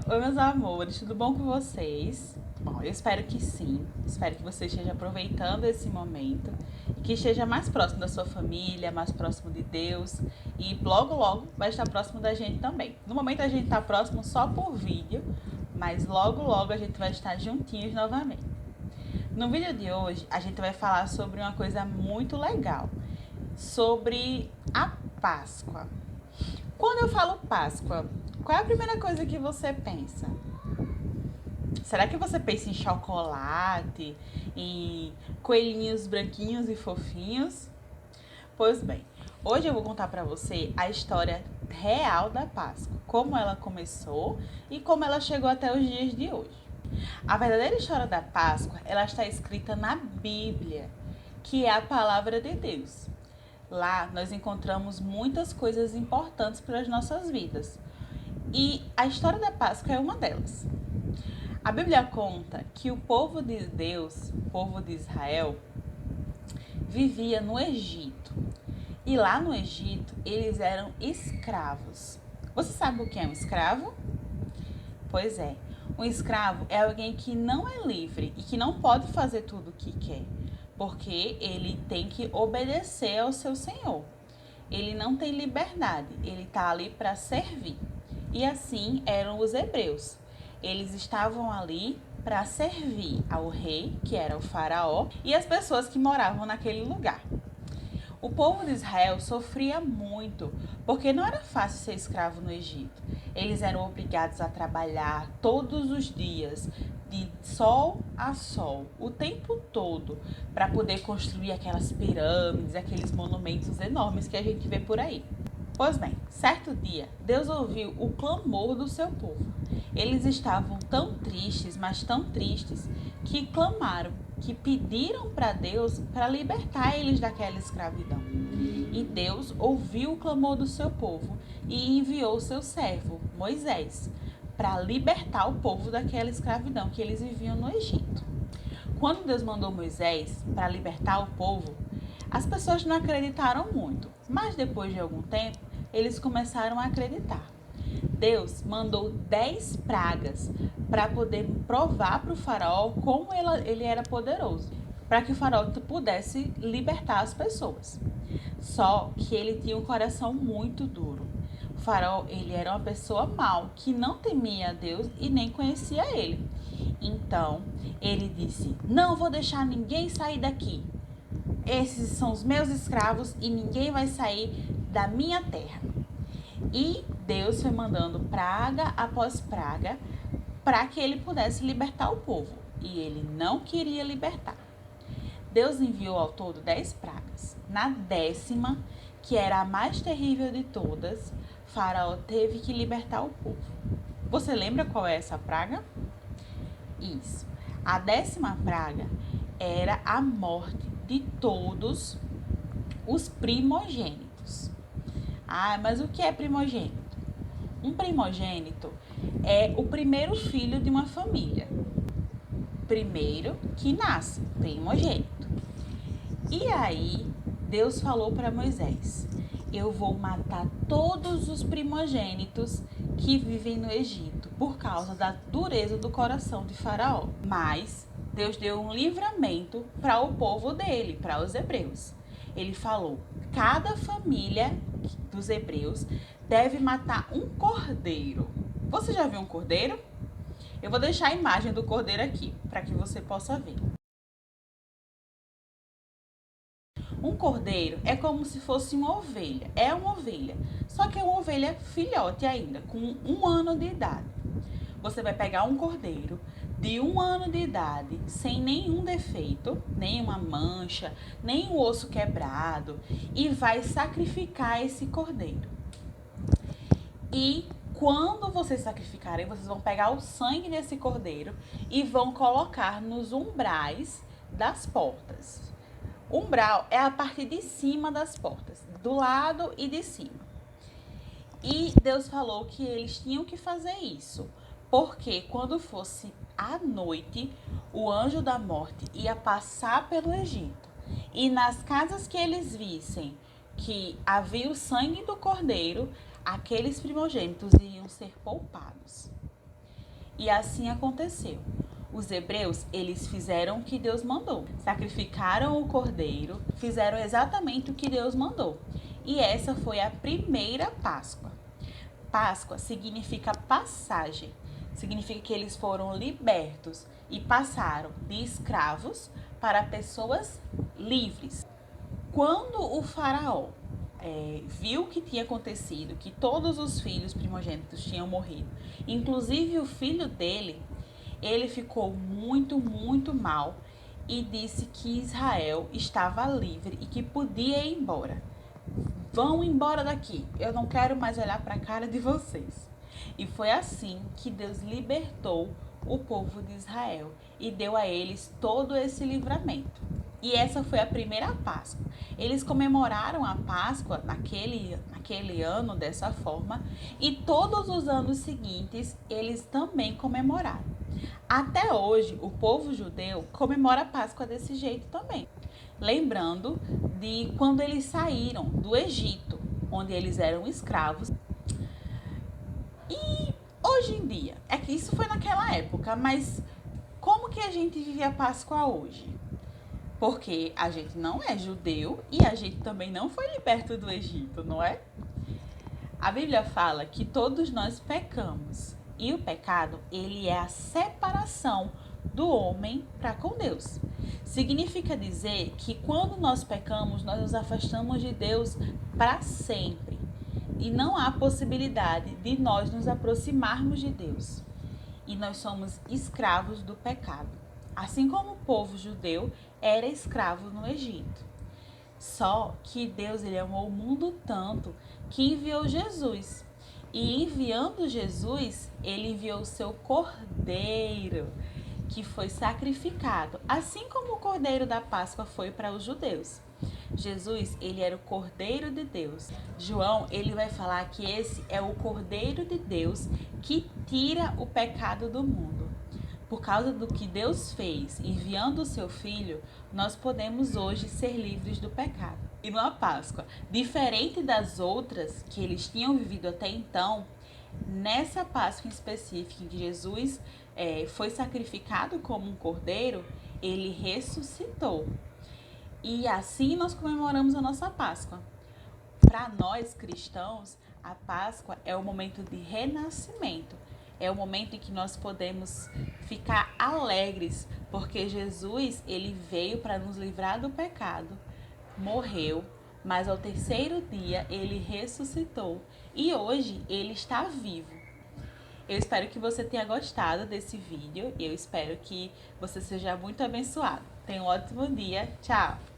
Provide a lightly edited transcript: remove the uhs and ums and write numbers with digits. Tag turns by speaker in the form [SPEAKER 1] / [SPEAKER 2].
[SPEAKER 1] Oi, meus amores, tudo bom com vocês? Bom, eu espero que sim. Espero que você esteja aproveitando esse momento e que esteja mais próximo da sua família, mais próximo de Deus e logo, logo vai estar próximo da gente também. No momento a gente está próximo só por vídeo, mas logo, logo a gente vai estar juntinhos novamente. No vídeo de hoje a gente vai falar sobre uma coisa muito legal, sobre a Páscoa. Quando eu falo Páscoa, qual é a primeira coisa que você pensa? Será que você pensa em chocolate, em coelhinhos branquinhos e fofinhos? Pois bem, hoje eu vou contar para você a história real da Páscoa, como ela começou e como ela chegou até os dias de hoje. A verdadeira história da Páscoa, ela está escrita na Bíblia, que é a palavra de Deus. Lá nós encontramos muitas coisas importantes para as nossas vidas. E a história da Páscoa é uma delas. A Bíblia conta que o povo de Deus, o povo de Israel, vivia no Egito. E lá no Egito, eles eram escravos. Você sabe o que é um escravo? Pois é. Um escravo é alguém que não é livre e que não pode fazer tudo o que quer, porque ele tem que obedecer ao seu senhor. Ele não tem liberdade, ele está ali para servir. E assim eram os hebreus. Eles estavam ali para servir ao rei, que era o faraó, e as pessoas que moravam naquele lugar. O povo de Israel sofria muito, porque não era fácil ser escravo no Egito. Eles eram obrigados a trabalhar todos os dias, de sol a sol, o tempo todo, para poder construir aquelas pirâmides, aqueles monumentos enormes que a gente vê por aí. Pois bem, certo dia, Deus ouviu o clamor do seu povo. Eles estavam tão tristes, mas tão tristes, que clamaram, que pediram para Deus para libertar eles daquela escravidão. E Deus ouviu o clamor do seu povo e enviou o seu servo, Moisés, para libertar o povo daquela escravidão que eles viviam no Egito. Quando Deus mandou Moisés para libertar o povo, as pessoas não acreditaram muito, mas depois de algum tempo, eles começaram a acreditar. Deus mandou 10 pragas para poder provar para o faraó como ele era poderoso, para que o faraó pudesse libertar as pessoas. Só que ele tinha um coração muito duro. O faraó, ele era uma pessoa mau, que não temia a Deus e nem conhecia ele. Então, ele disse: "Não vou deixar ninguém sair daqui. Esses são os meus escravos e ninguém vai sair da minha terra." E Deus foi mandando praga após praga para que ele pudesse libertar o povo. E ele não queria libertar. Deus enviou ao todo 10 pragas. Na 10ª, que era a mais terrível de todas, Faraó teve que libertar o povo. Você lembra qual é essa praga? Isso. A 10ª praga era a morte de todos os primogênitos. Ah, mas o que é primogênito? Um primogênito é o primeiro filho de uma família. Primeiro que nasce, primogênito. E aí, Deus falou para Moisés: "Eu vou matar todos os primogênitos que vivem no Egito por causa da dureza do coração de Faraó." Mas Deus deu um livramento para o povo dele, para os hebreus. Ele falou: "Cada família dos hebreus deve matar um cordeiro." Você já viu um cordeiro? Eu vou deixar a imagem do cordeiro aqui para que você possa ver. Um cordeiro é como se fosse uma ovelha. É uma ovelha, só que é uma ovelha filhote ainda, com 1 ano de idade. Você vai pegar um cordeiro de 1 ano de idade, sem nenhum defeito, nenhuma mancha, nenhum osso quebrado, e vai sacrificar esse cordeiro. E quando vocês sacrificarem, vocês vão pegar o sangue desse cordeiro e vão colocar nos umbrais das portas. Umbral é a parte de cima das portas, do lado e de cima. E Deus falou que eles tinham que fazer isso, porque quando fosse à noite, o anjo da morte ia passar pelo Egito. E nas casas que eles vissem que havia o sangue do cordeiro, aqueles primogênitos iriam ser poupados. E assim aconteceu. Os hebreus, eles fizeram o que Deus mandou. Sacrificaram o cordeiro, fizeram exatamente o que Deus mandou. E essa foi a primeira Páscoa. Páscoa significa passagem. Significa que eles foram libertos e passaram de escravos para pessoas livres. Quando o faraó viu o que tinha acontecido, que todos os filhos primogênitos tinham morrido, inclusive o filho dele, ele ficou muito, muito mal e disse que Israel estava livre e que podia ir embora. Vão embora daqui, eu não quero mais olhar para a cara de vocês. E foi assim que Deus libertou o povo de Israel e deu a eles todo esse livramento. E essa foi a primeira Páscoa. Eles comemoraram a Páscoa naquele ano dessa forma e todos os anos seguintes eles também comemoraram. Até hoje, o povo judeu comemora a Páscoa desse jeito também. Lembrando de quando eles saíram do Egito, onde eles eram escravos. E hoje em dia, é que isso foi naquela época, mas como que a gente vive a Páscoa hoje? Porque a gente não é judeu e a gente também não foi liberto do Egito, não é? A Bíblia fala que todos nós pecamos. E o pecado, ele é a separação do homem para com Deus. Significa dizer que quando nós pecamos, nós nos afastamos de Deus para sempre. E não há possibilidade de nós nos aproximarmos de Deus. E nós somos escravos do pecado. Assim como o povo judeu era escravo no Egito. Só que Deus ele amou o mundo tanto que enviou Jesus. E enviando Jesus, ele enviou o seu cordeiro, que foi sacrificado, assim como o cordeiro da Páscoa foi para os judeus. Jesus, ele era o Cordeiro de Deus. João, ele vai falar que esse é o Cordeiro de Deus que tira o pecado do mundo. Por causa do que Deus fez, enviando o seu Filho, nós podemos hoje ser livres do pecado. E na Páscoa, diferente das outras que eles tinham vivido até então, nessa Páscoa em específico, em que Jesus foi sacrificado como um cordeiro, ele ressuscitou. E assim nós comemoramos a nossa Páscoa. Para nós cristãos, a Páscoa é o momento de renascimento. É o momento em que nós podemos ficar alegres, porque Jesus, ele veio para nos livrar do pecado, morreu, mas ao terceiro dia ele ressuscitou e hoje ele está vivo. Eu espero que você tenha gostado desse vídeo e eu espero que você seja muito abençoado. Tenha um ótimo dia. Tchau!